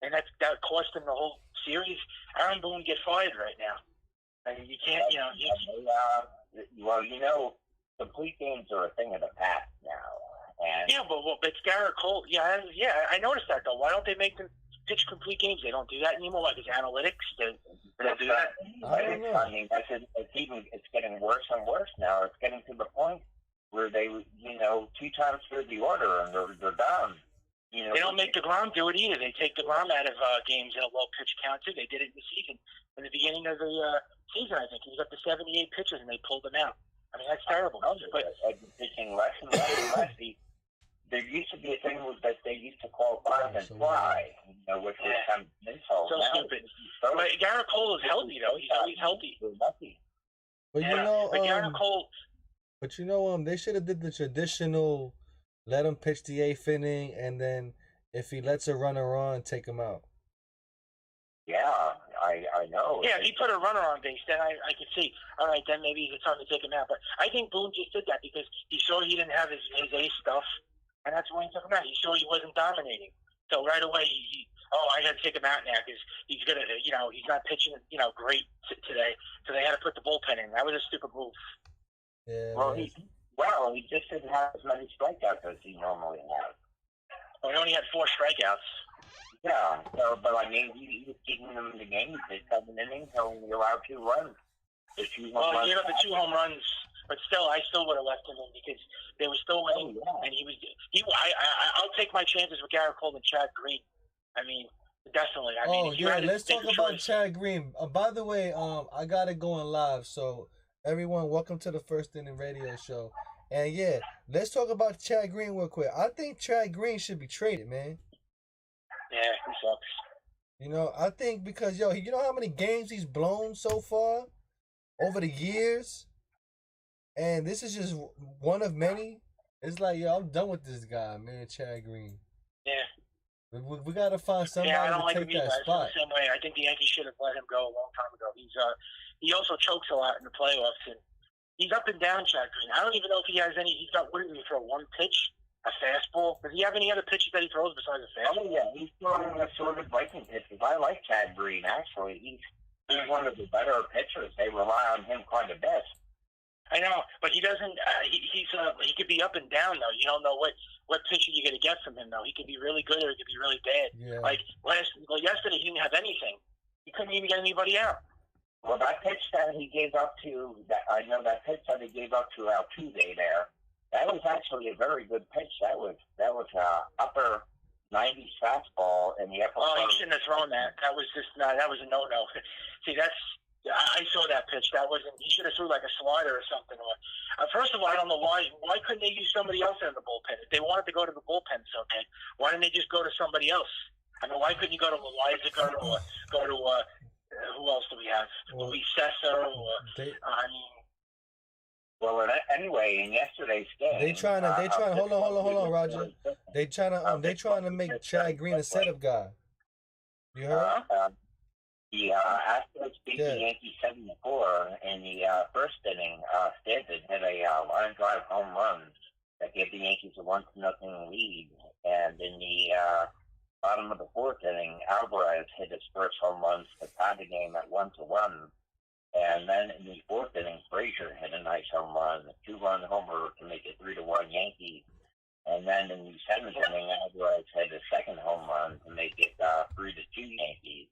and that cost him the whole series. Aaron Boone get fired right now. I mean, you can't, well, complete games are a thing of the past now. And yeah, but it's Garrett Cole. Yeah, I noticed that though. Why don't they make them pitch complete games? They don't do that anymore. Like, is analytics? Do they do that? I don't know. I mean, it's getting worse and worse now. It's getting to the point where they, 2 times through the order and they're done. They don't make DeGrom do it either. They take DeGrom out of games in a low pitch count too. They did it in the season. In the beginning of the season, I think he was up to 78 pitches and they pulled him out. I mean, that's terrible. But pitching less and less and less. There used to be a thing that they used to call 5 and fly, which was kind of insult. So stupid. But Garrett Cole is healthy though. He's always healthy. But but Garrett Cole. But they should have did the traditional, let him pitch the 8th inning, and then if he lets a runner on, take him out. Yeah, I know. Yeah, if he put a runner on base, then I could see. All right, then maybe it's time to take him out. But I think Boone just did that because he saw he didn't have his ace stuff, and that's why he took him out. He saw he wasn't dominating. So right away, I got to take him out now because he's gonna, he's not pitching, great today. So they had to put the bullpen in. That was a stupid move. Yeah. Well, he just didn't have as many strikeouts as he normally has. Well, he only had 4 strikeouts. Yeah, but I mean, he was keeping them in the game. They 7 innings, only allowed 2 runs. He gave up the 2 home runs, but still, I still would have left him in because they were still winning, and I'll take my chances with Garrett Cole and Chad Green. I mean, definitely. Let's talk about Chad Green. By the way, I got it going live, so everyone, welcome to the First Inning Radio Show. And yeah, let's talk about Chad Green real quick. I think Chad Green should be traded, man. Yeah, he sucks. I think because, you know how many games he's blown so far over the years? And this is just one of many. It's like, I'm done with this guy, man, Chad Green. Yeah. We got to find somebody to take that spot. The same way. I think the Yankees should have let him go a long time ago. He also chokes a lot in the playoffs, and he's up and down, Chad Green. I don't even know if he has any. He's got, what did he throw, 1 pitch? A fastball? Does he have any other pitches that he throws besides a fastball? Oh, yeah. He's throwing assorted breaking pitches. I like Chad Green, actually. He's one of the better pitchers. They rely on him quite a bit. I know, but he doesn't. He could be up and down though. You don't know what pitcher you're going to get from him though. He could be really good or he could be really bad. Yeah. Like yesterday, he didn't have anything. He couldn't even get anybody out. Well, that pitch that he gave up to, that pitch that he gave up to Altuve there, that was actually a very good pitch. That was upper 90s fastball in the upper. Oh, he shouldn't have thrown that. That was a no-no. See, I saw that pitch. That wasn't. He should have threw like a slider or something. First of all, I don't know why. Why couldn't they use somebody else in the bullpen? If they wanted to go to the bullpen so bad, why didn't they just go to somebody else? I mean, why couldn't you go to Eliza? Go to who else do we have? Luis Cesar. Well, anyway, in yesterday's game, they trying to hold on, Roger. They trying to make Chad Green a setup guy. You heard? The Astros beat the Yankees 7-4 in the first inning. Stanton hit a line drive home run that gave the Yankees a 1-0 lead, and in the bottom of the 4th inning, Alvarez hit his first home run to tie the game at 1-1. And then in the 4th inning, Frazier hit a nice home run, a 2-run homer to make it 3-1 Yankees. And then in the 7th inning, Alvarez hit a second home run to make it 3-2 Yankees.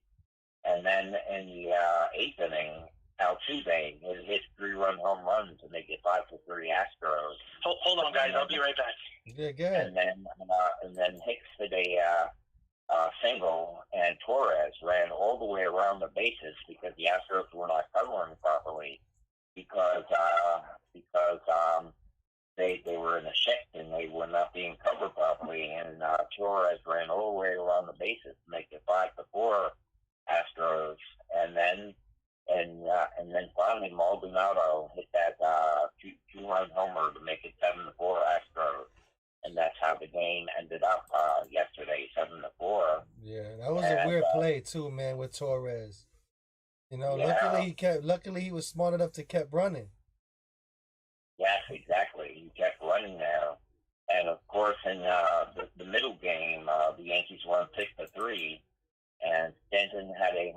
And then in the 8th inning, Altuve hit 3-run home run to make it 5-3 Astros. Hold on, guys. I'll be right back. Yeah, go ahead. And then Hicks hit a single, and Torres ran all the way around the bases because the Astros were not covering properly because they were in a shift and they were not being covered properly, and Torres ran all the way around the bases to make it 5-4 Astros, and then finally Maldonado hit that 2-run homer to make it 7-4 Astros. And that's how the game ended up yesterday, 7-4. Yeah, that was a weird play too, man, with Torres. Luckily he was smart enough to keep running. Yes, exactly. He kept running there, and of course in the middle game, the Yankees won 6-3,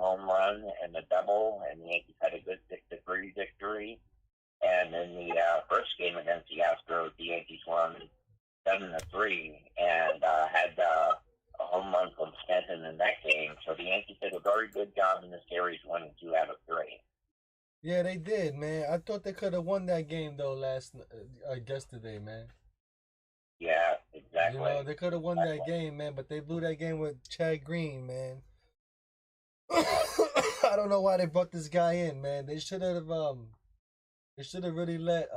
home run and a double, and the Yankees had a good 6-3 victory. And in the first game against the Astros, the Yankees won 7-3 and had a home run from Stanton in that game. So the Yankees did a very good job in the series, winning 2 out of 3. Yeah, they did, man. I thought they could have won that game though yesterday, man. Yeah, exactly. You know, they could have won that game, man, but they blew that game with Chad Green, man. I don't know why they brought this guy in, man. They should have really let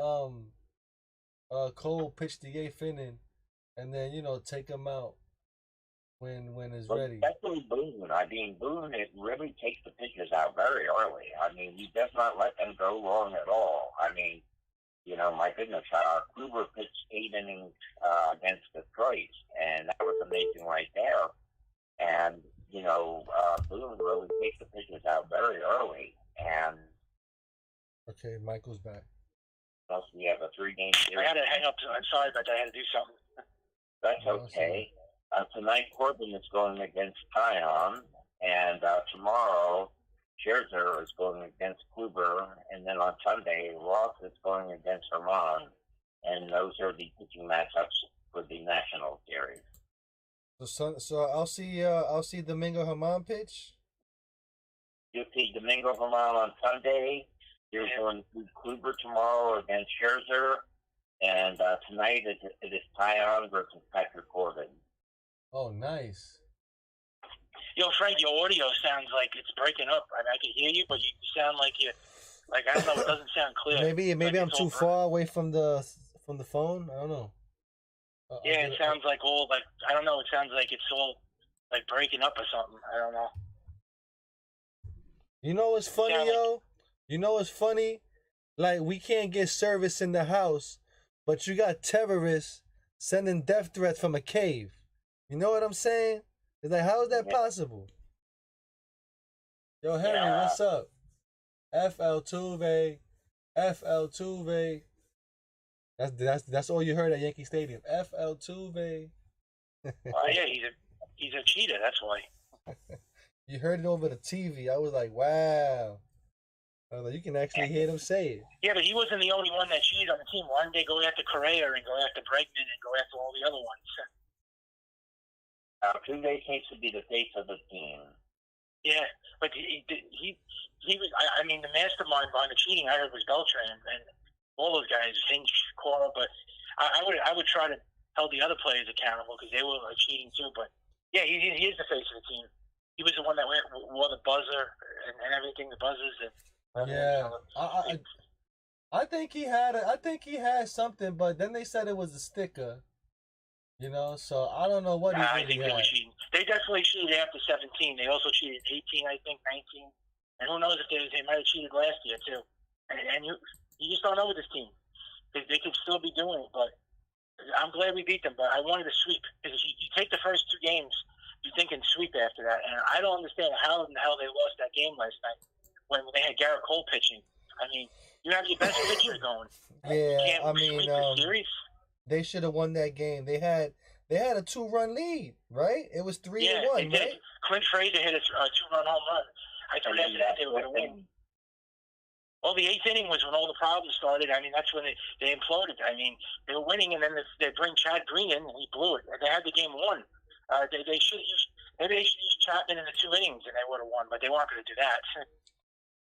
Cole pitch the 8th inning and then, you know, take him out when it's ready. Especially Boone. I mean, Boone, it really takes the pitchers out very early. I mean, he does not let them go long at all. I mean, you know, my goodness, Kluber pitched 8 innings against Detroit, and that was amazing right there. And, you know, Boone really takes the pitchers out very early. And okay, Michael's back. Plus, we have a 3-game series. I had to hang up. I'm sorry, but I had to do something. That's okay. Tonight, Corbin is going against Tyon, and tomorrow, Scherzer is going against Kluber, and then on Sunday, Ross is going against Herman, and those are the pitching matchups for the National Series. So I'll see Domingo Herman pitch. You'll see Domingo Herman on Sunday. You're going to Kluber tomorrow against Scherzer, and tonight it is Tyon versus Patrick Corbin. Oh, nice. Yo, Frank, your audio sounds like it's breaking up. I mean, I can hear you, but you sound like I don't know, it doesn't sound clear. Maybe like I'm too far away from the phone. I don't know. Yeah, it sounds like all like I don't know. It sounds like it's all like breaking up or something. I don't know. You know what's funny, yo? You know what's funny? Like, we can't get service in the house, but you got terrorists sending death threats from a cave. You know what I'm saying? It's like, how is that possible? Yo, Henry, what's up? FL Tuve. That's all you heard at Yankee Stadium. FL Tuve. Oh yeah, he's a cheater. That's why. You heard it over the TV. I was like, wow. I was like, you can actually hear them say it. Yeah, but he wasn't the only one that cheated on the team. Why didn't they go after Correa and go after Bregman and go after all the other ones? Tuve seems to be the face of the team. Yeah, but he was. I mean, the mastermind behind the cheating I heard was Beltran and all those guys, Hinch, Cora. But I would try to hold the other players accountable because they were cheating too. But yeah, he is the face of the team. He was the one that wore the buzzer and everything, the buzzers. Yeah, I think he had something, but then they said it was a sticker. You know, so I don't know what he I think had. they were cheating. They definitely cheated after 17. They also cheated 18, I think, 19. And who knows if they might have cheated last year, too. And you just don't know with this team. They could still be doing it, but I'm glad we beat them. But I wanted a sweep. Because you take the first 2 games, you're thinking sweep after that. And I don't understand how in the hell they lost that game last night when they had Garrett Cole pitching. I mean, you have your best pitcher going. Yeah, I mean, sweep the series. They should have won that game. They had a 2-run lead, right? It was 3-1, right? Clint Frazier hit a 2-run home run. I thought after that they were going to win. Well, the 8th inning was when all the problems started. I mean, that's when they imploded. I mean, they were winning, and then they bring Chad Green in, and he blew it. They had the game won. They should use Chapman in the 2 innings, and they would have won. But they weren't going to do that.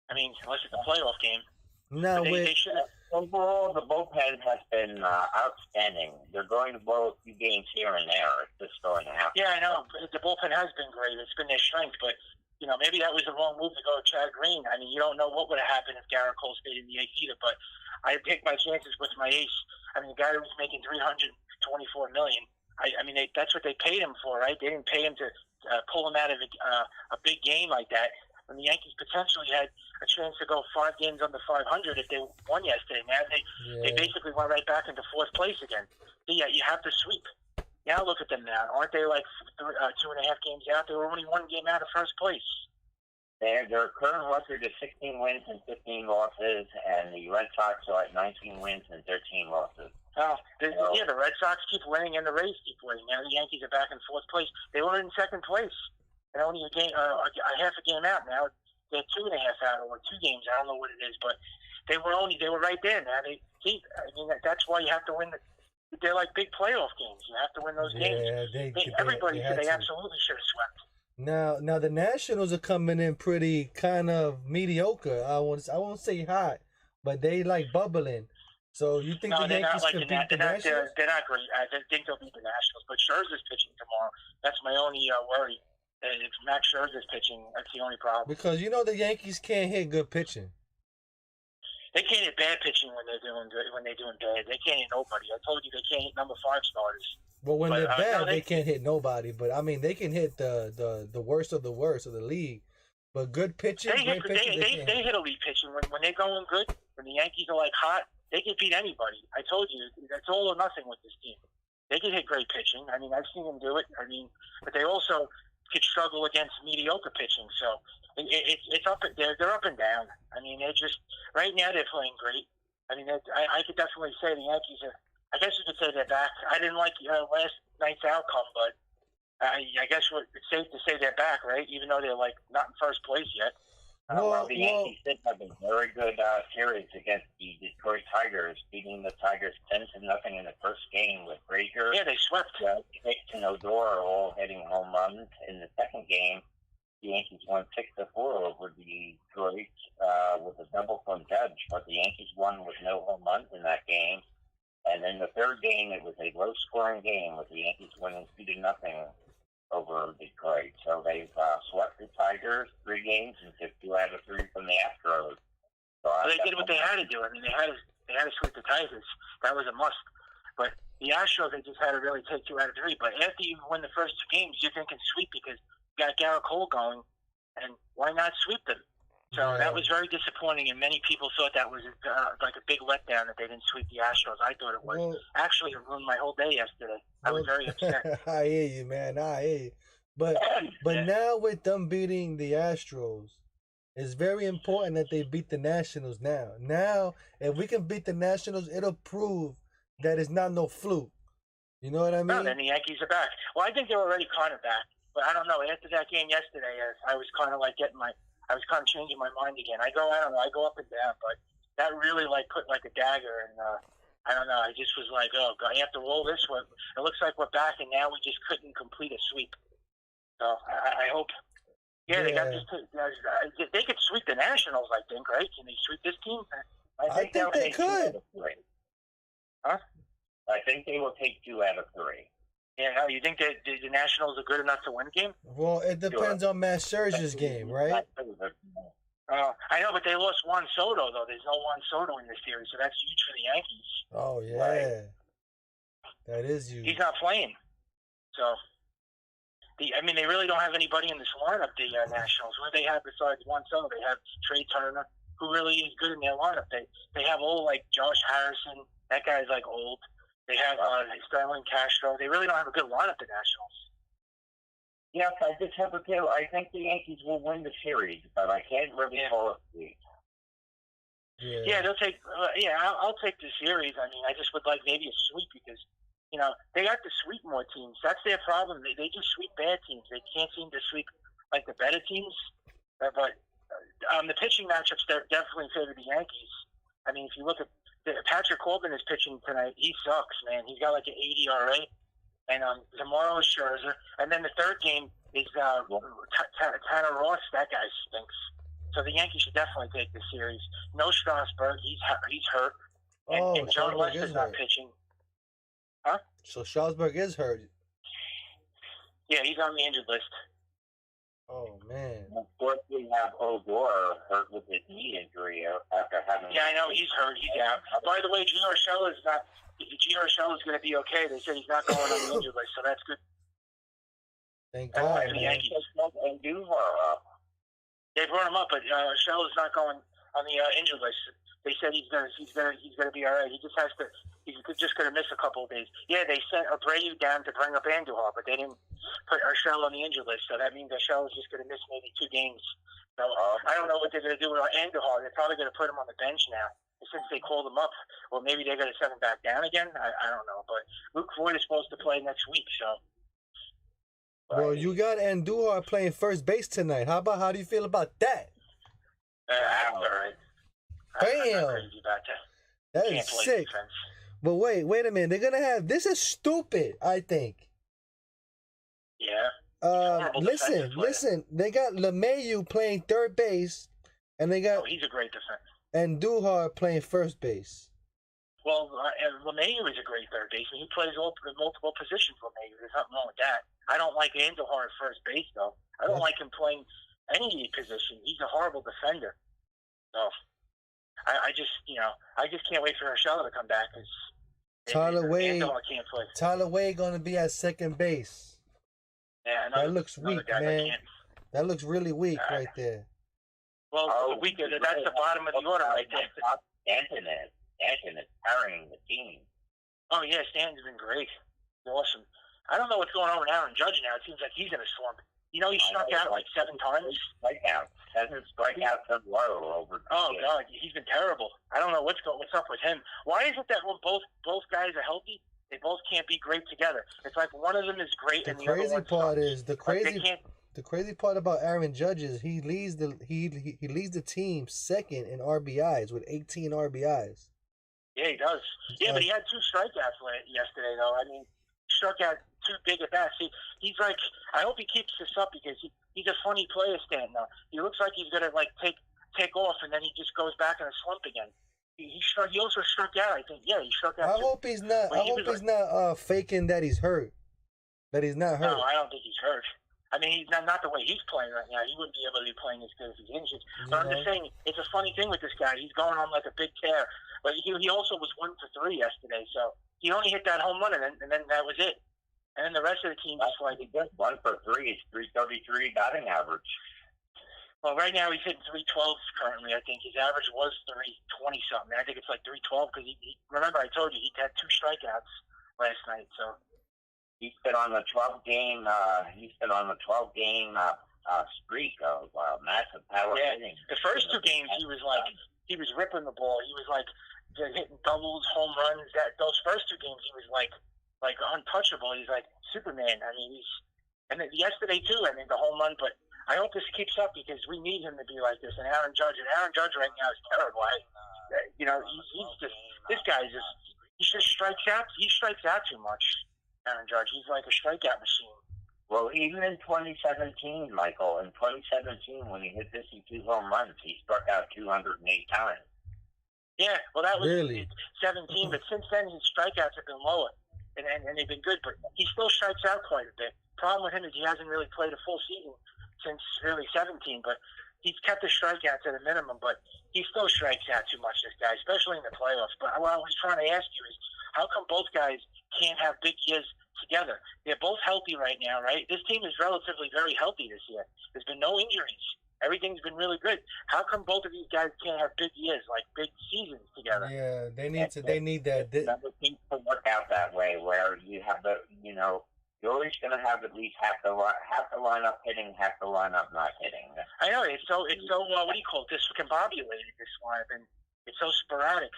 I mean, unless it's a playoff game. No, they should have. Overall, the bullpen has been outstanding. They're going to blow a few games here and there. It's just going to happen. Yeah, I know. The bullpen has been great. It's been their strength. But, you know, maybe that was the wrong move to go with Chad Green. I mean, you don't know what would have happened if Garrett Cole stayed in the 8th either. But I take my chances with my ace. I mean, the guy was making $324 million. I mean, that's what they paid him for, right? They didn't pay him to pull him out of a big game like that. And the Yankees potentially had a chance to go 5 games under 500 if they won yesterday. Now they basically went right back into 4th place again. So yeah, you have to sweep. Now look at them now. Aren't they like 2.5 games out? They were only 1 game out of 1st place. Their current record is 16 wins and 15 losses, and the Red Sox are at 19 wins and 13 losses. The Red Sox keep winning and the Rays keep winning. Now the Yankees are back in 4th place. They were in 2nd place. and only a game, a half a game out now. They're 2.5 out or 2 games. I don't know what it is, but they were right there. Now that's why you have to win. They're like big playoff games. You have to win those games. Everybody said they absolutely should have swept. Now the Nationals are coming in pretty kind of mediocre. I won't say hot, but they like bubbling. So you think the Yankees could beat the Nationals? They're not great. I think they'll beat the Nationals, but Scherzer's pitching tomorrow. That's my only worry. If Max Scherzer's pitching, that's the only problem. Because the Yankees can't hit good pitching. They can't hit bad pitching when they're doing good. When they're doing bad, they can't hit nobody. I told you they can't hit number 5 starters. Well, when they're bad, they can't hit nobody. But I mean, they can hit the worst of the worst of the league. But good pitching, they hit elite pitching when they're going good. When the Yankees are like hot, they can beat anybody. I told you that's all or nothing with this team. They can hit great pitching. I mean, I've seen them do it. I mean, but they also could struggle against mediocre pitching. So it's up. They're up and down. I mean, they're just right now they're playing great. I mean, I could definitely say the Yankees are. I guess you could say they're back. I didn't like last night's outcome, but I guess it's safe to say they're back, right? Even though they're like not in first place yet. The Yankees did have a very good series against the Detroit Tigers, beating the Tigers 10-0 in the first game with Rager. Yeah, they swept. Hicks and Odor all hitting home runs. In the second game, the Yankees won 6-4 over the Detroit with a double from Judge, but the Yankees won with no home runs in that game. And in the third game, it was a low-scoring game with the Yankees winning 2-0 over Detroit. So they've swept the Tigers 3 games and took 2 out of 3 from the Astros. So they did what they had to do. I mean, they had to sweep the Tigers. That was a must. But the Astros, they just had to really take 2 out of 3. But after you win the first 2 games, you're thinking sweep because you got Garrett Cole going, and why not sweep them? So that was very disappointing, and many people thought that was like a big letdown that they didn't sweep the Astros. I thought it was. Well, actually, it ruined my whole day yesterday. I was very upset. I hear you, man. I hear you. But now with them beating the Astros, it's very important that they beat the Nationals now. Now, if we can beat the Nationals, it'll prove that it's not no fluke. You know what I mean? No, then the Yankees are back. Well, I think they're already kind of back. But I don't know. After that game yesterday, I was kind of like I was kind of changing my mind again. I go up and down, but that really put like a dagger, and I don't know. I just was like, oh God, you have to roll this one. It looks like we're back, and now we just couldn't complete a sweep. So I hope. Yeah, they got this. They could sweep the Nationals, I think, right? Can they sweep this team? I think they could. Huh? I think they will take 2 out of 3. Yeah, you think that the Nationals are good enough to win the game? Well, it depends on Matt Scherzer's game, right? I know, but they lost Juan Soto, though. There's no Juan Soto in this series, so that's huge for the Yankees. Oh, yeah. Right? That is huge. He's not playing. So, they really don't have anybody in this lineup, the Nationals. What do they have besides Juan Soto? They have Trey Turner, who really is good in their lineup. They have old, Josh Harrison. That guy's, old. They have Sterling Castro. They really don't have a good lineup, the Nationals. Yes, I just have a feel. I think the Yankees will win the series, but I can't really call it. Yeah, they'll take. I'll take the series. I mean, I just would like maybe a sweep because they got to sweep more teams. That's their problem. They just sweep bad teams. They can't seem to sweep the better teams. But the pitching matchups definitely favor the Yankees. I mean, if you look at Patrick Corbin is pitching tonight. He sucks, man. He's got an 80 ERA. And tomorrow is Scherzer. And then the third game is Tanner Ross. That guy stinks. So the Yankees should definitely take the series. No Strasburg. He's hurt. And John Lester's not pitching. Huh? So Strasburg is hurt. Yeah, he's on the injured list. Oh, man. Of course, we have Odor hurt with his knee injury after having... Yeah, I know. He's hurt. He's out. By the way, Gio Urshela is going to be okay. They said he's not going on the injured list, so that's good. Thank God. The Yankees. And They brought him up, but Urshela's not going on the injured list. They said he's going to be all right. He's just going to miss a couple of days. Yeah, they sent Abreu down to bring up Andujar, but they didn't put Urshela on the injured list. So that means Urshela's just going to miss maybe 2 games. So I don't know what they're going to do with Andujar. They're probably going to put him on the bench now since they called him up. Or maybe they're going to send him back down again. I don't know. But Luke Voigt is supposed to play next week, so Well, you got Andujar playing first base tonight. How do you feel about that? That's all right. I'm Bam! not crazy about that. That Can't is play sick. defense. But wait a minute. They're gonna have this is stupid. I think. Yeah. Listen. They got LeMahieu playing third base, and they got Oh, he's a great defense. Andujar playing first base. Well, LeMahieu is a great third baseman. He plays multiple positions. LeMahieu, there's nothing wrong with that. I don't like Andujar at first base though. I don't like him playing any position. He's a horrible defender. So I just can't wait for Urshela to come back because Tyler Wade can't play. Tyler Wade gonna be at second base. Yeah, that looks weak, man. That looks really weak right there. Well, weak. That's the bottom of the order right there. Stanton is carrying the team. Oh yeah, Stanton's been great. Awesome. I don't know what's going on with Aaron Judge now. It seems like he's in a slump. You know, he struck out like 7 times. Strikeouts. Hasn't struck out so low over. Oh God, he's been terrible. I don't know what's up with him. Why is it that when both guys are healthy, they both can't be great together? It's like one of them is great and the other one sucks. The crazy part about Aaron Judge is he leads the team second in RBIs with 18 RBIs. Yeah, he does. Yeah, but he had 2 strikeouts yesterday, though. I mean, he struck out 2 big at bats. He's like, I hope he keeps this up because he's a funny player, Stanton. Now he looks like he's gonna like take off, and then he just goes back in a slump again. He also struck out. I think. Yeah, he struck out. I hope he's not faking that he's hurt. That he's not hurt. No, I don't think he's hurt. I mean, he's not the way he's playing right now. He wouldn't be able to be playing as good as he's injured. But I'm just saying, it's a funny thing with this guy. He's going on like a big tear. But he also was 1 for 3 yesterday, so he only hit that home run, and then that was it. And then the rest of the team just like 1 for 3 is .333 batting average. Well, right now he's hitting 312 currently. I think his average was 320 something. I think it's like 312 because he remember I told you he had 2 strikeouts last night, so. He's been on the 12-game. Streak of massive power hitting. The first 2 games he was ripping the ball. He was like hitting doubles, home runs. Those first 2 games he was like untouchable. He's like Superman. I mean, and then yesterday too. I mean, the home run. But I hope this keeps up because we need him to be like this. And Aaron Judge right now is terrible. He's just this guy is just he just strikes out. He strikes out too much. Aaron Judge. He's like a strikeout machine. Well, even in 2017, Michael, in 2017, when he hit 52 home runs, he struck out 208 times. Yeah, well, that was really 17, but since then his strikeouts have been lower, and they've been good, but he still strikes out quite a bit. Problem with him is he hasn't really played a full season since really 17, but he's kept the strikeouts at a minimum, but he still strikes out too much, this guy, especially in the playoffs. But what I was trying to ask you is, how come both guys can't have big years together? They're both healthy right now, right? This team is relatively very healthy this year. There's been no injuries. Everything's been really good. How come both of these guys can't have big years, like big seasons together? Yeah, they need that. Never seems to work out that way, where you have you're always going to have at least half the lineup hitting, half the lineup not hitting. I know it's so what do you call it? Discombobulated, this lineup, and it's so sporadic.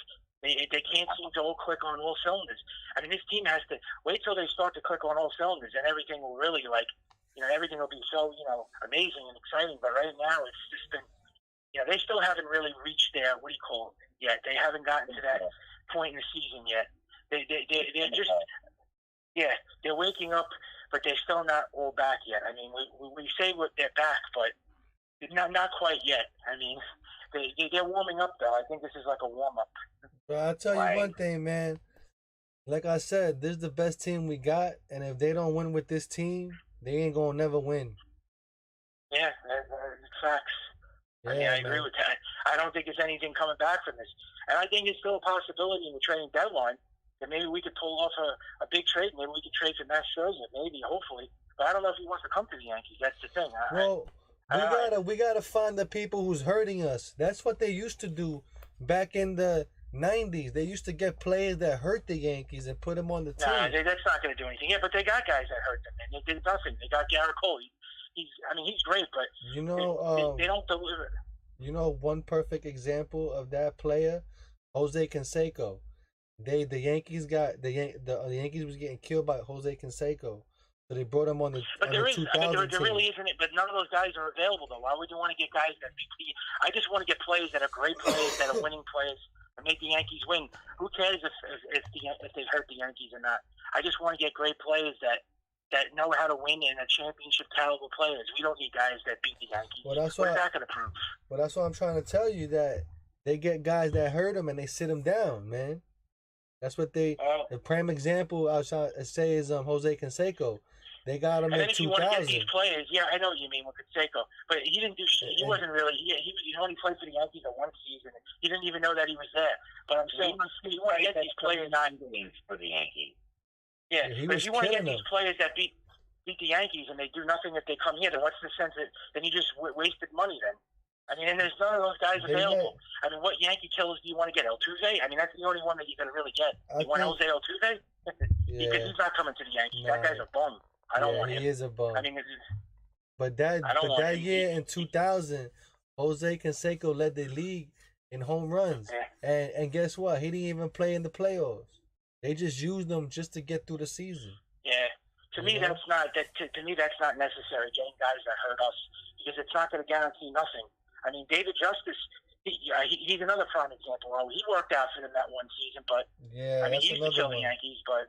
They can't seem to all click on all cylinders. I mean, this team has to wait till they start to click on all cylinders, and everything will really everything will be so amazing and exciting. But right now, it's just been they still haven't really reached their yet. They haven't gotten to that point in the season yet. They're just they're waking up, but they're still not all back yet. I mean, we say they're back, but not quite yet. I mean, they're warming up though. I think this is like a warm up. But I'll tell you one thing, man. Like I said, this is the best team we got, and if they don't win with this team, they ain't gonna never win. Yeah, facts. Yeah, I agree with that. I don't think there's anything coming back from this, and I think it's still a possibility in the trading deadline that maybe we could pull off a big trade. Maybe we could trade for Max Scherzer, maybe, hopefully. But I don't know if he wants to come to the Yankees. That's the thing. We gotta find the people who's hurting us. That's what they used to do back in the 90s. They used to get players that hurt the Yankees and put them on the team. Nah, that's not going to do anything. Yeah, but they got guys that hurt them, and they did nothing. They got Garrett Cole. He's great, but they don't deliver. You know, one perfect example of that player, Jose Canseco. The Yankees was getting killed by Jose Canseco. So they brought him on the But there is, 2000 I mean, there team. really isn't. But none of those guys are available though. Why would you want to get guys that beat the? I just want to get players that are great players, that are winning players, and make the Yankees win. Who cares if they hurt the Yankees or not? I just want to get great players that know how to win and are championship caliber players. We don't need guys that beat the Yankees. Well, that's what why, is that going to prove? Well, that's what I'm trying to tell you, that they get guys that hurt them and they sit them down, man. That's what they. The prime example I was trying to say is Jose Canseco. They got him in 2000. And then if you want to get these players, yeah, I know what you mean with Canseco, but he didn't do shit. He wasn't really. He only played for the Yankees at one season. He didn't even know that he was there. But I'm saying, if you want to get these players, 9 games for the Yankees. Yeah, but if you want to get these players that beat the Yankees and they do nothing if they come here, then what's the sense of? Then you just wasted money then. I mean, and there's none of those guys available. I mean, what Yankee killers do you want to get? Altuve? I mean, that's the only one that you're going to really get. You want Jose Altuve? Yeah. Because he's not coming to the Yankees. That guy's a bum. I don't want him. He is a bum. I mean, but that year in 2000, Jose Canseco led the league in home runs. Yeah. And guess what? He didn't even play in the playoffs. They just used him just to get through the season. Yeah. To me, that's not necessary. Getting guys that hurt us, because it's not going to guarantee nothing. I mean, David Justice, he's another prime example. He worked out for them that one season, but yeah, I mean, he used to kill the Yankees, but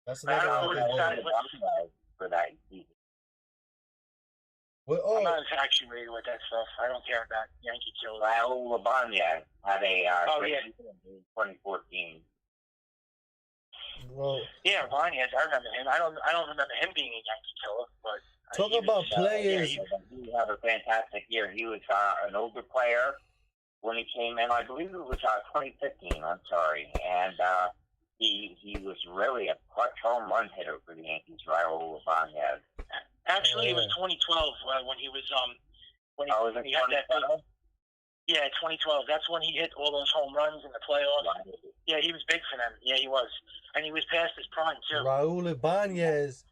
that's another one for that season. Well, I'm not infatuated with that stuff. I don't care about Yankee killers. Raul Ibanez had a 2014. Well, yeah, Ibanez, I remember him. I don't remember him being a Yankee killer, but talk about players. He had a fantastic year. He was an older player when he came in. I believe it was 2015. I'm sorry, and he was really a clutch home run hitter for the Yankees. Raul Ibanez. Actually, it was 2012 when he was when he had that. Yeah, 2012. That's when he hit all those home runs in the playoffs. Yeah, he was big for them. Yeah, he was, and he was past his prime too. Raul Ibanez,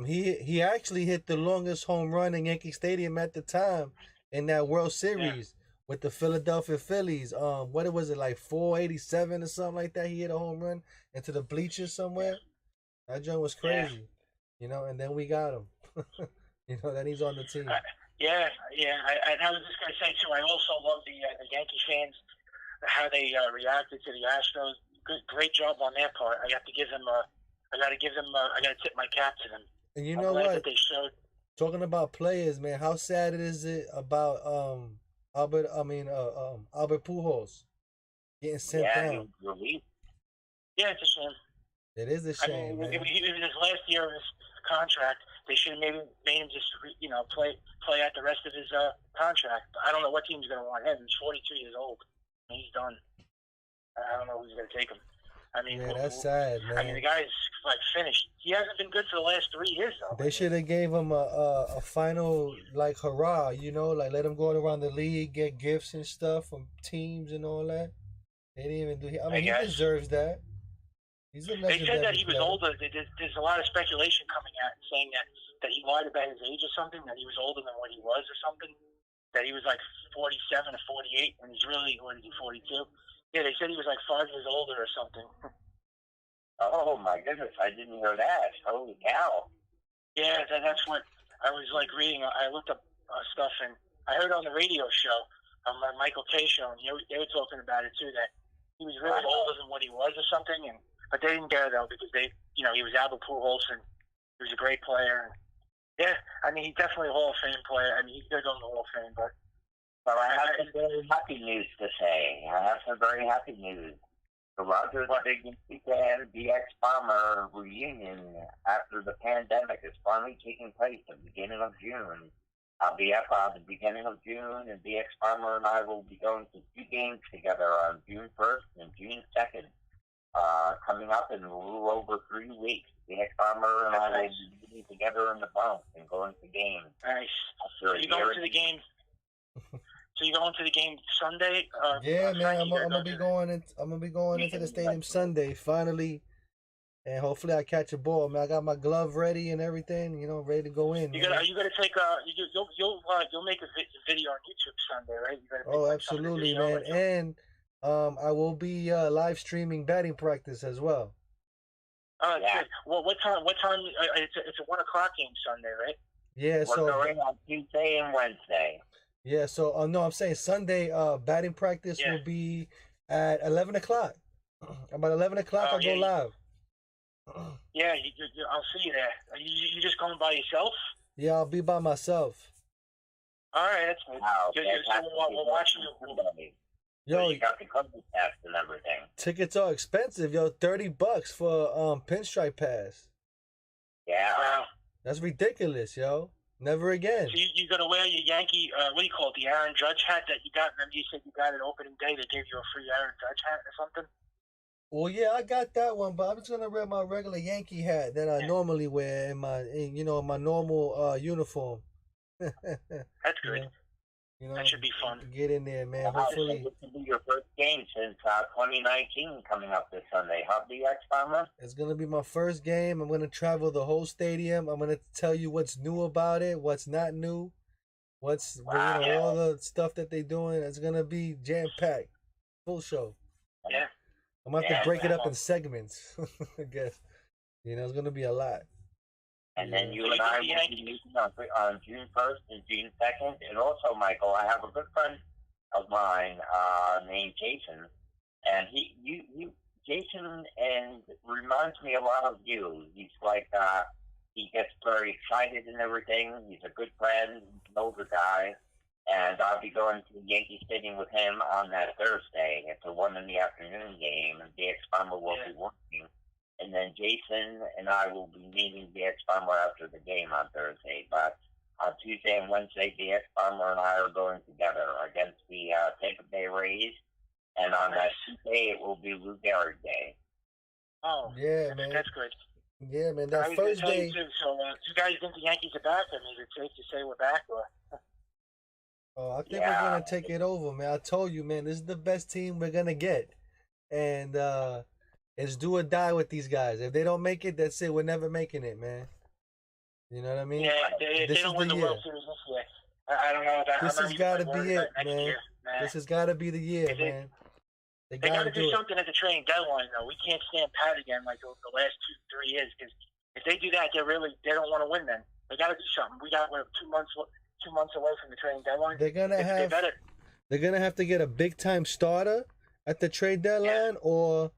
he actually hit the longest home run in Yankee Stadium at the time in that World Series with the Philadelphia Phillies. What was it, like 487 or something like that? He hit a home run into the bleachers somewhere. That joint was crazy, you know. And then we got him. You know, then he's on the team. Yeah. I was just gonna say too. I also love the Yankee fans, how they reacted to the Astros. Great job on their part. I got to give them. I got to tip my cap to them. And you know what? That they showed. Talking about players, man, how sad is it about Albert Pujols getting sent down? Yeah, it's a shame. It is a shame, man. Even his last year of his contract, they should have maybe made him just play out the rest of his contract. I don't know what team's going to want him. He's 42 years old. He's done. I don't know who's going to take him. I mean, that's sad, man. I mean, the guy's like finished. He hasn't been good for the last 3 years, though. They should have gave him a final like hurrah, you know, like let him go around the league, get gifts and stuff from teams and all that. They didn't even do. I mean, he deserves that. He's a legendary They said that he was player. older. There's a lot of speculation coming out saying that he lied about his age or something, that he was older than what he was or something, that he was like 47 or 48 and he's really, what is he, 42? Yeah, they said he was like 5 years older or something. Oh my goodness, I didn't hear that. Holy cow. Yeah, that's what I was like reading. I looked up stuff and I heard on the radio show, on my Michael K show, and they were talking about it too, that he was really older than what he was or something, but they didn't care though because he was Albert Pujols and he was a great player. And, yeah, I mean, he's definitely a Hall of Fame player. I mean, he's going to go in the Hall of Fame, but. Well, I have some very happy news to say. I have some very happy news. The Rogers Big Weekend BX Bomber reunion after the pandemic is finally taking place at the beginning of June. I'll be up at the beginning of June, and BX Bomber and I will be going to 2 games together on June 1st and June 2nd. Coming up in a little over 3 weeks. BX Bomber and I will be getting together in the bunk and going to games. Nice. So you going to the game? So you going to the game Sunday? Yeah, man. I'm gonna be going into the stadium Sunday finally, and hopefully I catch a ball. Man, I got my glove ready and everything. You know, ready to go in. Are you gonna take you'll make a video on YouTube Sunday, right? Oh, absolutely, man. And I will be live streaming batting practice as well. Oh, yeah. Good. Well, what time? What time? It's a 1:00 game Sunday, right? Yeah, We're so going on Tuesday and Wednesday. yeah, so no, I'm saying Sunday. Batting practice will be at 11:00. About 11:00, I go live. Yeah, I'll see you there. You just going by yourself? Yeah, I'll be by myself. All right, that's good. Wow, so we're watching you. Yo, you got the coverage pass and everything. Tickets are expensive, yo. $30 for pinstripe pass. Yeah. Wow. That's ridiculous, yo. Never again. So you gonna wear your Yankee, what do you call it, the Aaron Judge hat that you got? Remember you said you got it opening day. They gave you a free Aaron Judge hat or something. Well, yeah, I got that one, but I'm just gonna wear my regular Yankee hat that I normally wear in my normal uniform. That's good. That should be fun. Get in there, man. Hopefully, this will be your first game since 2019 coming up this Sunday. Huh, the X-Bomber? It's gonna be my first game. I'm gonna travel the whole stadium. I'm gonna tell you what's new about it, what's not new, what's all the stuff that they're doing. It's gonna be jam packed, full show. Yeah. I'm gonna have to break it up in segments. I guess it's gonna be a lot. And then you and I will be meeting on June 1st and June 2nd. And also, Michael, I have a good friend of mine named Jason, and Jason reminds me a lot of you. He's like he gets very excited and everything. He's a good friend, older guy, and I'll be going to Yankee Stadium with him on that Thursday. It's a 1 PM game, and the X-Bomber will be working. And then Jason and I will be meeting the X-Bomber after the game on Thursday. But on Tuesday and Wednesday, the X-Bomber and I are going together against the Tampa Bay Rays. And on that Tuesday, it will be Lou Gehrig Day. Oh, yeah, man. That's good. Yeah, man. That first day. So, you guys think the Yankees are back? I mean, is it safe to say we're back? Or? Oh, I think we're going to take it over, man. I told you, man, this is the best team we're going to get. And, it's do or die with these guys. If they don't make it, that's it. We're never making it, man. You know what I mean? Yeah, if they don't win the World Series this year, I don't know. This has got to be it, man. This has got to be the year, man. They got to do something at the trading deadline, though. We can't stand pat again like the last 2-3 years, because if they do that, they don't want to win. Then they got to do something. We got 2 months away from the trading deadline. They're gonna have to get a big time starter at the trade deadline, or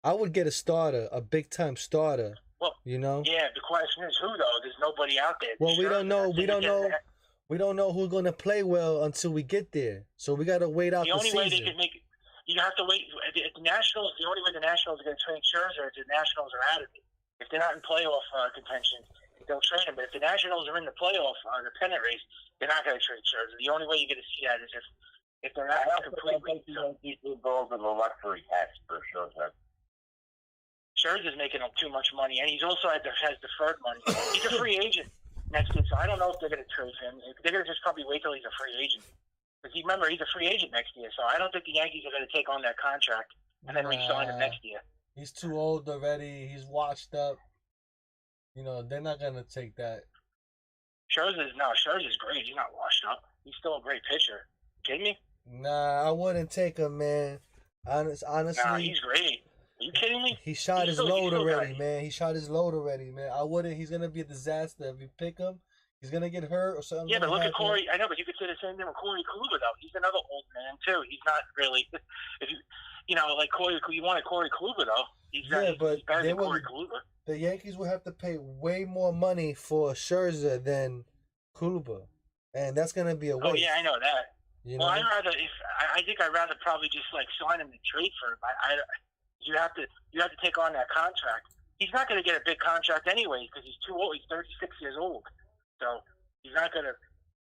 I would get a big time starter. Well, yeah. The question is who, though. There's nobody out there. Well, we don't know. We don't know who's gonna play well until we get there. So we gotta wait out the season. The only way they can make it, you have to wait. At the Nationals, the only way the Nationals are gonna trade Scherzer is the Nationals are out of it. If they're not in playoff contention, they'll trade him. But if the Nationals are in the playoff, the pennant race, they're not gonna trade Scherzer. The only way you're gonna see that is if they're not completely. He's go over the luxury tax for Scherzer. Scherzer's making too much money, and he's also has deferred money. He's a free agent next year, so I don't know if they're going to trade him. They're going to just probably wait till he's a free agent. Because remember, he's a free agent next year, so I don't think the Yankees are going to take on that contract and then re-sign him next year. He's too old already. He's washed up. They're not going to take that. Scherzer's great. He's not washed up. He's still a great pitcher. You kidding me? Nah, I wouldn't take him, man. Honestly. Nah, he's great. Are you kidding me? He shot his load already, man. He shot his load already, man. I wouldn't. He's gonna be a disaster if you pick him. He's gonna get hurt or something. Yeah, but look at Corey. I know, but you could say the same thing with Corey Kluber, though. He's another old man too. He's not really. If like Corey, you wanted Corey Kluber though. He's better than Corey Kluber. The Yankees will have to pay way more money for Scherzer than Kluber, and that's gonna be a waste. Oh yeah, I know that. Well, I think I'd rather probably just sign him and trade for him. You have to take on that contract. He's not going to get a big contract anyway because he's too old. He's 36 years old, so he's not going to.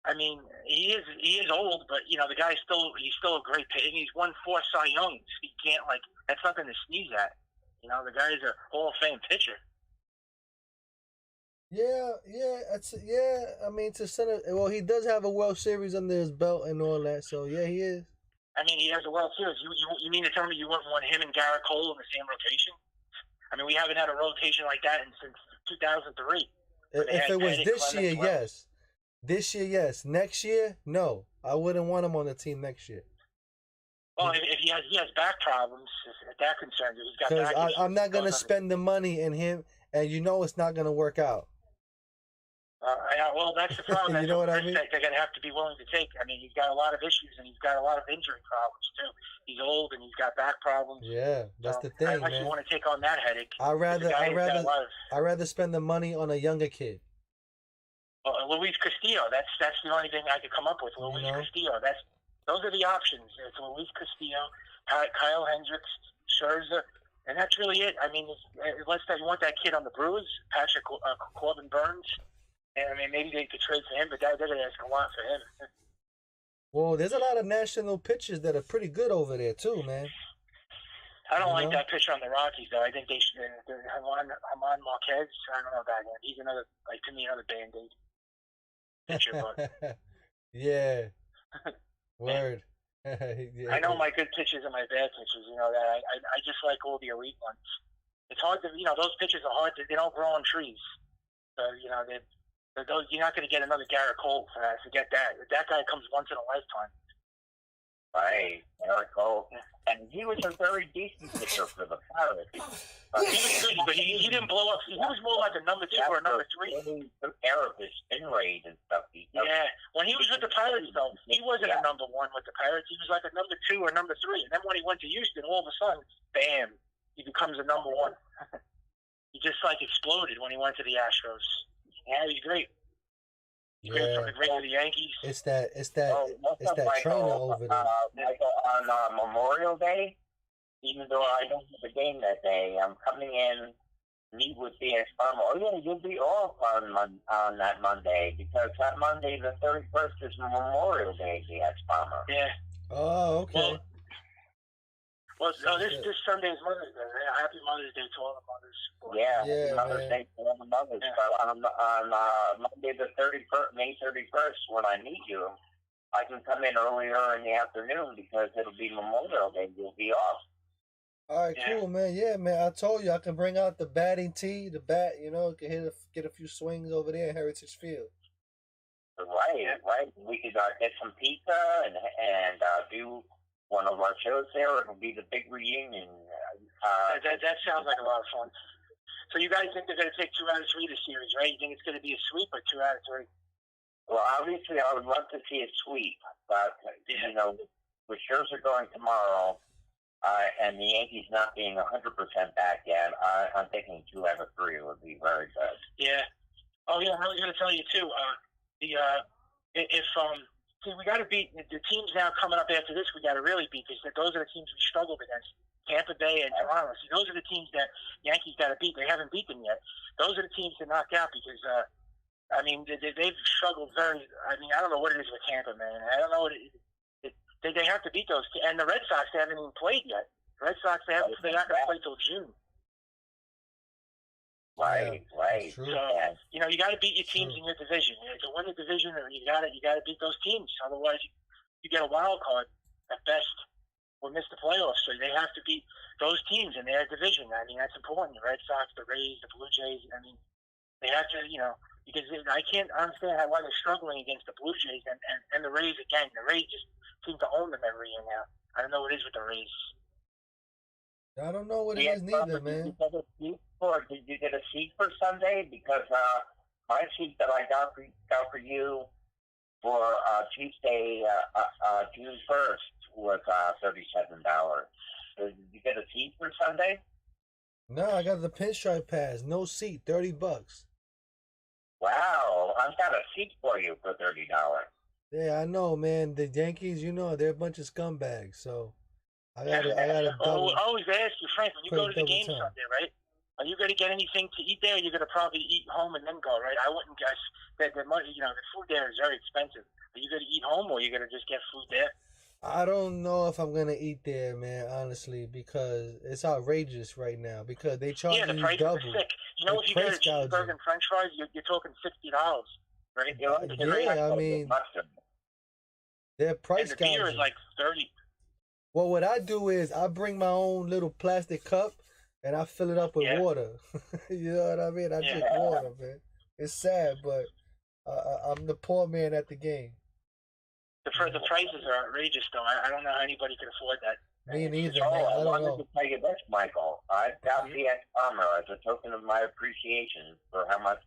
I mean, he is old, but the guy's he's still a great pitcher. And he's won 4 Cy Youngs. He can't that's nothing to sneeze at. The guy's a Hall of Fame pitcher. Yeah. I mean, he does have a World Series under his belt and all that. So yeah, he is. I mean, he has a World Series. You mean to tell me you wouldn't want him and Garrett Cole in the same rotation? I mean, we haven't had a rotation like that since 2003. If it was this year, yes. This year, yes. Next year, no. I wouldn't want him on the team next year. Well, if he has back problems, if that concerns you, he's got back Because issues. I'm not gonna spend the money in him, and you know it's not gonna work out. Well, that's the problem. That's You know what I risk mean? that they're going to have to be willing to take. I mean, he's got a lot of issues, and he's got a lot of injury problems too. He's old, and he's got back problems. Yeah, that's the thing, unless you want to take on that headache, I rather spend the money on a younger kid. Luis Castillo. That's the only thing I could come up with. Luis Castillo. Those are the options. It's Luis Castillo, Kyle Hendricks, Scherzer, and that's really it. I mean, unless you want that kid on the Brewers, Patrick Corbin Burns. And, I mean, maybe they could trade for him, but they're going to ask a lot for him. Well, there's a lot of national pitchers that are pretty good over there, too, man. I don't like that pitcher on the Rockies, though. I think they should. Herman Marquez, I don't know about him. He's another, to me, another Band-Aid pitcher. But yeah. Word. Yeah. I know my good pitchers and my bad pitchers. You know that. I just like all the elite ones. It's hard to, those pitchers are hard to. They don't grow on trees. So you're not going to get another Garrett Cole. Forget that. That guy comes once in a lifetime. Right, Garrett Cole, and he was a very decent pitcher for the Pirates. He was good, but he didn't blow up. He was more like a number 2 or a number 3. The era of his spin rate and stuff. When he was with the Pirates, though, he wasn't a number 1 with the Pirates. He was like a number 2 or number 3. And then when he went to Houston, all of a sudden, bam, he becomes a number 1. He just exploded when he went to the Astros. Yeah, he's great. Yeah. Great for the Yankees. It's that trainer over there. Michael, on Memorial Day, even though I don't have a game that day, I'm coming in to meet with the ex-farmer. Oh, yeah, you'll be off on that Monday, because that Monday, the 31st, is Memorial Day, the ex-farmer. Yeah. Oh, okay. Well, this Sunday is Mother's Day. Happy Mother's Day to all the mothers. Yeah, Mother's Day to all the mothers. Yeah. But on Monday the 31st, May 31st, when I meet you, I can come in earlier in the afternoon because it'll be Memorial Day. You'll be off. All right, cool, man. Yeah, man. I told you I can bring out the batting tee, the bat. Can get a few swings over there in Heritage Field. Right. We could get some pizza and do one of our shows there. It'll be the big reunion. That sounds like a lot of fun. So you guys think they're going to take 2 out of 3 this series, right? You think it's going to be a sweep or 2 out of 3? Well, obviously, I would love to see a sweep, but with Scherzer going tomorrow, and the Yankees not being 100% back yet, I'm thinking 2 out of 3 would be very good. Yeah. Oh yeah, I was going to tell you too. We got to beat the teams now coming up after this. We got to really beat because those are the teams we struggled against. Tampa Bay and Toronto. See, those are the teams that Yankees got to beat. They haven't beat them yet. Those are the teams to knock out because, they've struggled very. I don't know what it is with Tampa, man. I don't know what it is. They have to beat those. And the Red Sox, they haven't even played yet. The Red Sox, they're not going to play till June. Right. So, you got to beat your teams in your division. To win the division, you got to beat those teams. Otherwise, you get a wild card at best or miss the playoffs. So they have to beat those teams in their division. That's important. The Red Sox, the Rays, the Blue Jays. They have to, because I can't understand why they're struggling against the Blue Jays and the Rays again. The Rays just seem to own them every year now. I don't know what it is with the Rays. I don't know what it is neither, man. Did you get a seat for Sunday? Because my seat that I got for you for Tuesday, June 1st, was $37. So did you get a seat for Sunday? No, I got the pinstripe pass. No seat, $30. Wow, I've got a seat for you for $30. Yeah, I know, man. The Yankees, they're a bunch of scumbags, so I gotta double. I always ask you, Frank, when you go to the game Sunday, right? Are you going to get anything to eat there? Or you're going to probably eat home and then go, right? I wouldn't guess that the money, the food there is very expensive. Are you going to eat home or are you going to just get food there? I don't know if I'm going to eat there, man, honestly, because it's outrageous right now because they charge the you prices double. are sick. If you get a cheeseburger and french fries, you're talking $60, right? Their price and the beer is like $30. Well, what I do is I bring my own little plastic cup and I fill it up with water. You know what I mean? I drink water, man. It's sad, but I'm the poor man at the game. The prices are outrageous, though. I don't know how anybody could afford that. Me neither, Oh, man. I I don't wanted know. to tell you this, Michael. I've got the X-Bomber as a token of my appreciation for how much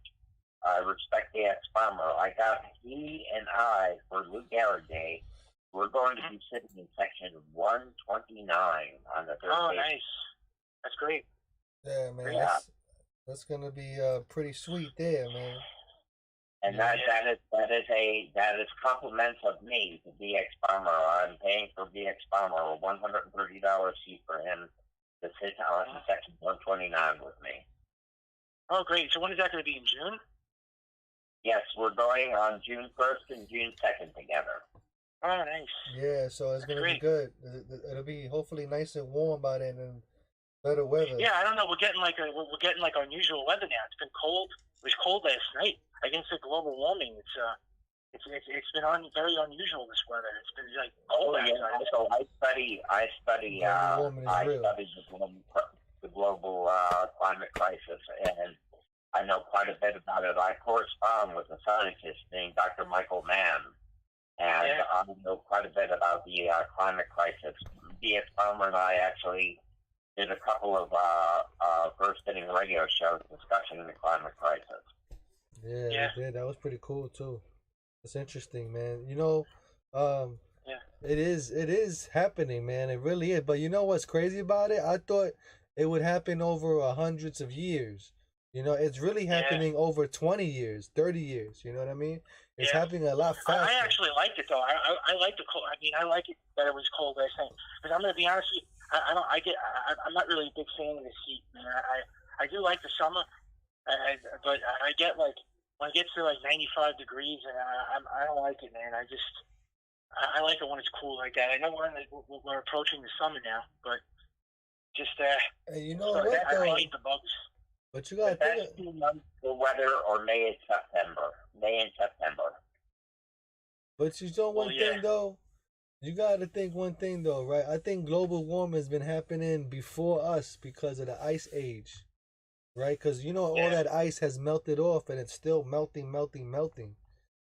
I respect the X-Bomber. I got he and I, for Lou Gehrig Day, we're going to be sitting in section 129 on the third Oh, page. nice. That's great. Yeah, man. Yeah. That's gonna be pretty sweet there, man. And that is compliments of me to DX Bomber. I'm paying for DX Bomber a $130 seat for him to sit on section 129 with me. Oh, great. So when is that going to be, in June? Yes, we're going on June 1st and June 2nd together. Oh, nice. Yeah, so it's gonna be good. It'll be hopefully nice and warm by then and better weather. Yeah, I don't know. We're getting like unusual weather now. It's been cold. It was cold last night. Against the global warming, it's been very unusual, this weather. It's been like cold outside. So I study the global climate crisis, and I know quite a bit about it. I correspond with a scientist named Dr. Michael Mann, and I know quite a bit about the climate crisis. D.S. Palmer and I actually did a couple of first inning radio shows discussing the climate crisis. Yeah, they did. That was pretty cool too. It's interesting, man. You know, it is happening, man. It really is. But you know what's crazy about it? I thought it would happen over hundreds of years. You know, it's really happening over 20 years, 30 years. You know what I mean? It's happening a lot faster. I actually liked it though. I like the cold. I mean, I like it that it was cold last night. Because I'm gonna be honest with you, I'm not really a big fan of the heat, man. I do like the summer, but I get like when it gets to like 95 degrees, and I don't like it, man. I like it when it's cool like that. I know we're approaching the summer now, but just and you know what? Though? I hate the bugs. But you gotta think. Best 2 months for weather or May and September. But you know one thing though. You gotta think one thing though, right? I think global warming has been happening before us because of the ice age. Right, because you know all that ice has melted off, and it's still melting.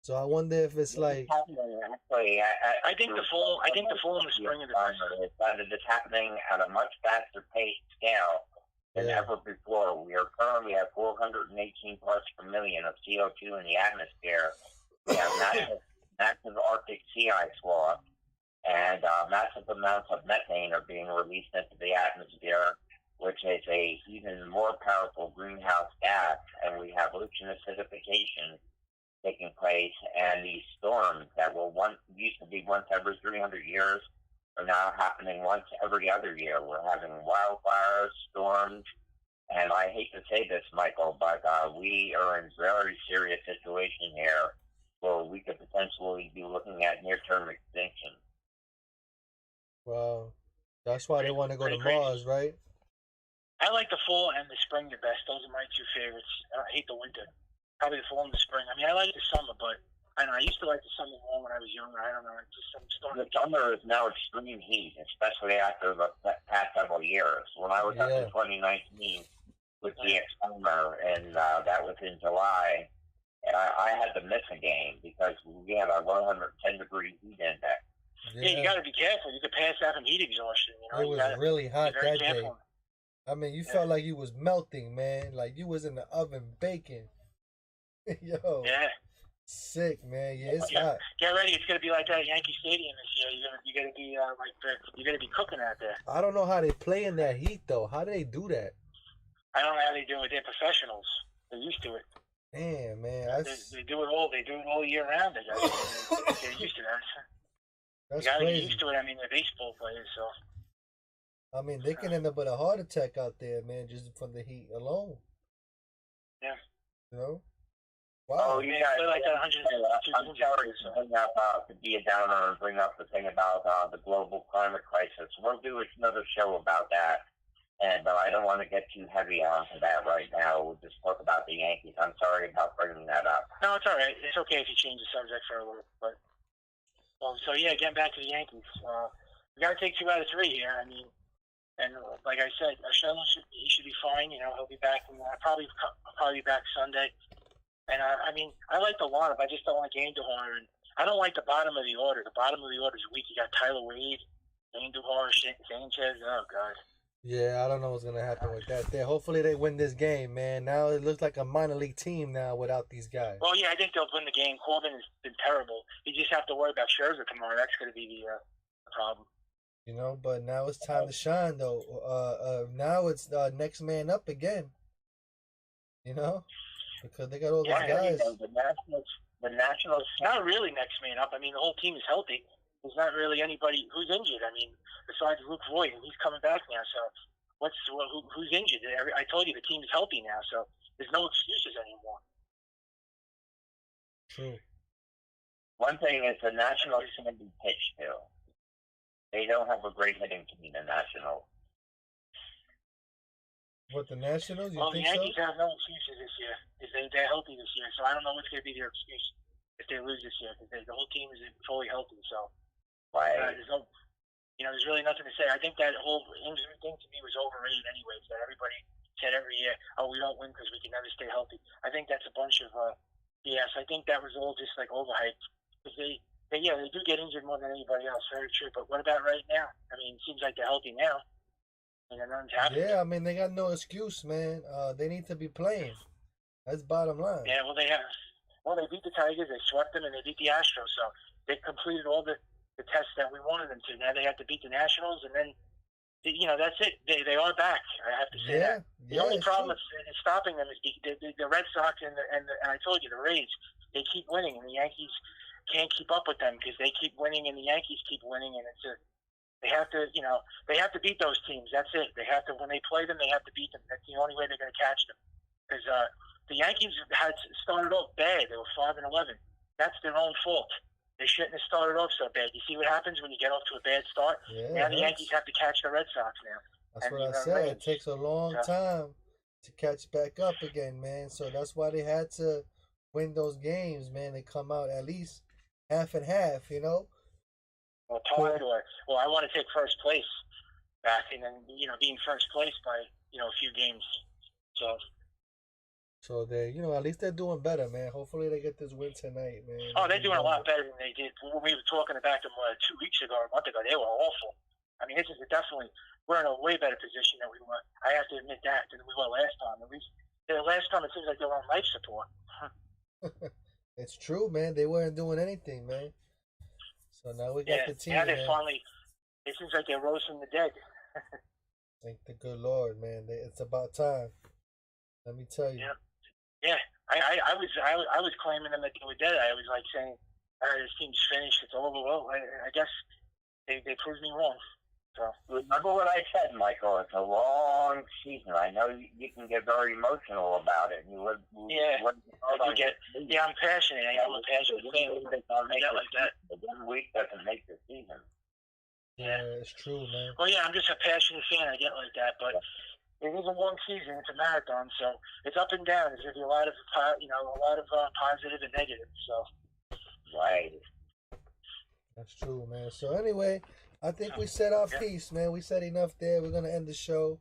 So I wonder if it's like. Actually, I think the fall and the spring are the best. It is happening at a much faster pace scale than ever before. We are currently at 418 parts per million of CO2 in the atmosphere. We have massive Arctic sea ice loss, and massive amounts of methane are being released into the atmosphere, which is a even more powerful greenhouse gas, and we have ocean acidification taking place, and these storms that used to be once every 300 years are now happening once every other year. We're having wildfires, storms, and I hate to say this, Michael, but we are in a very serious situation here where we could potentially be looking at near-term extinction. Wow. That's why they want to go to Mars, right? I like the fall and the spring the best. Those are my two favorites. I hate the winter. Probably the fall and the spring. I mean, I like the summer, but I don't know. I used to like the summer more when I was younger. I don't know. It's just the summer is now extreme heat, especially after the past several years. When I was up in 2019 with the summer, and that was in July, and I had to miss a game because we had a 110-degree heat index. Yeah, you got to be careful. You could pass out from heat exhaustion. You know? It was really hot that day. Careful. I mean, you felt like you was melting, man. Like you was in the oven baking. Yo. Yeah. Sick, man. Yeah, it's hot. Get ready. It's gonna be like that at Yankee Stadium this year. You're gonna be you're gonna be cooking out there. I don't know how they play in that heat though. How do they do that? I don't know how they do it. They're professionals. They're used to it. Damn, man. They do it all. They do it all year round. They're used to that. That's you gotta crazy. get used to it. I mean, they're baseball players, so. I mean, they can end up with a heart attack out there, man, just from the heat alone. Yeah. You know? Wow. Oh, you guys, like that I'm sorry to be a downer and bring up the thing about the global climate crisis. We'll do another show about that, but I don't want to get too heavy onto that right now. We'll just talk about the Yankees. I'm sorry about bringing that up. No, it's all right. It's okay if you change the subject for a little, but. So yeah, getting back to the Yankees. We got to take 2 out of 3 here. I mean, and like I said, Sherman should be fine. You know, he'll be back. Probably be back Sunday. And I mean, I like the lineup. I just don't like Andujar. And I don't like the bottom of the order. The bottom of the order is weak. You got Tyler Wade, Andujar, Sanchez. Oh God. Yeah, I don't know what's gonna happen with that. There, hopefully they win this game, man. Now it looks like a minor league team now without these guys. Well, yeah, I think they'll win the game. Corbin has been terrible. You just have to worry about Scherzer tomorrow. That's going to be the problem. You know, but now it's time to shine, though. Now it's next man up again. You know, because they got all these guys. The Nationals. Not really next man up. I mean, the whole team is healthy. There's not really anybody who's injured. I mean, besides Luke Voigt, and he's coming back now. So, who's injured? I told you the team is healthy now. So there's no excuses anymore. True. One thing is the Nationals can be pitched to. They don't have a great hitting team, the Nationals. What, the Nationals? You well, think the Yankees so? have no excuses this year. They're healthy this year. So I don't know what's going to be their excuse if they lose this year. Because the whole team is fully healthy. So there's really nothing to say. I think that whole injury thing to me was overrated anyways. That everybody said every year, oh, we don't win because we can never stay healthy. I think that's a bunch of BS. I think that was all just like overhyped. Because they do get injured more than anybody else. Very true. But what about right now? I mean, it seems like they're healthy now. And nothing's happening. Yeah, I mean, they got no excuse, man. They need to be playing. That's bottom line. Yeah, well, they have. Well, they beat the Tigers, they swept them, and they beat the Astros. So they completed all the tests that we wanted them to. Now they have to beat the Nationals, and then, that's it. They are back. I have to say that. The only problem that's stopping them is the Red Sox and I told you, the Rays. They keep winning, and the Yankees can't keep up with them because they keep winning, and the Yankees keep winning, and they have to, they have to beat those teams. That's it. They have to, when they play them, they have to beat them. That's the only way they're going to catch them. Because the Yankees had started off bad. They were 5-11. That's their own fault. They shouldn't have started off so bad. You see what happens when you get off to a bad start? Yeah, now the Yankees have to catch the Red Sox now. That's what I said. It takes a long time to catch back up again, man. So that's why they had to win those games, man. They come out at least half and half, Well, I want to take first place back, and then being first place by a few games. So they, at least they're doing better, man. Hopefully they get this win tonight, man. Oh, they're doing a lot better than they did when we were talking about them 2 weeks ago or a month ago. They were awful. I mean, we're in a way better position than we were. I have to admit that than we were last time. At least last time it seems like they were on life support. It's true, man. They weren't doing anything, man. So now we got the team. Yeah, it seems like they rose from the dead. Thank the good Lord, man. It's about time. Let me tell you. Yeah. I was claiming them that they were dead. I was like saying, all right, this team's finished. It's over. Well, I guess they proved me wrong. So remember what I said, Michael. It's a long season. I know you can get very emotional about it. I'm passionate. I'm a passionate fan. Like that. The 1 week doesn't make the season. Yeah, it's true, man. Well, yeah, I'm just a passionate fan. I get like that, but it is a long season. It's a marathon, so it's up and down. There's going to be a lot of positive and negative. So right. That's true, man. So anyway, I think we said our piece, man. We said enough there. We're gonna end the show,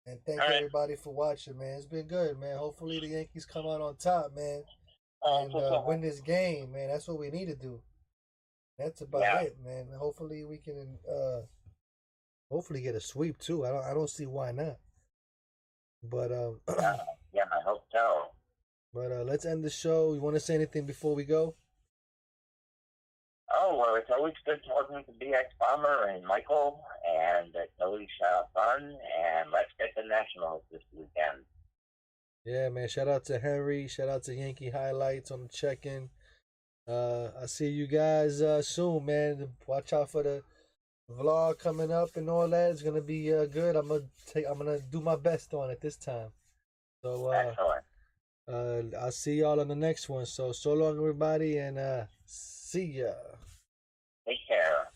and thank everybody for watching, man. It's been good, man. Hopefully the Yankees come out on top, man, and win this game, man. That's what we need to do. That's about it, man. Hopefully we can, hopefully get a sweep too. I don't see why not. But I hope so. But let's end the show. You want to say anything before we go? Oh, well, it's always good talking to BX Bomber and Michael, and it's always fun, and let's get the Nationals this weekend. Yeah, man. Shout out to Henry. Shout out to Yankee Highlights on the check-in. I see you guys soon, man. Watch out for the vlog coming up and all that. It's gonna be good. I'm gonna do my best on it this time. So excellent. I'll see y'all on the next one. So long, everybody, and see ya. Take care.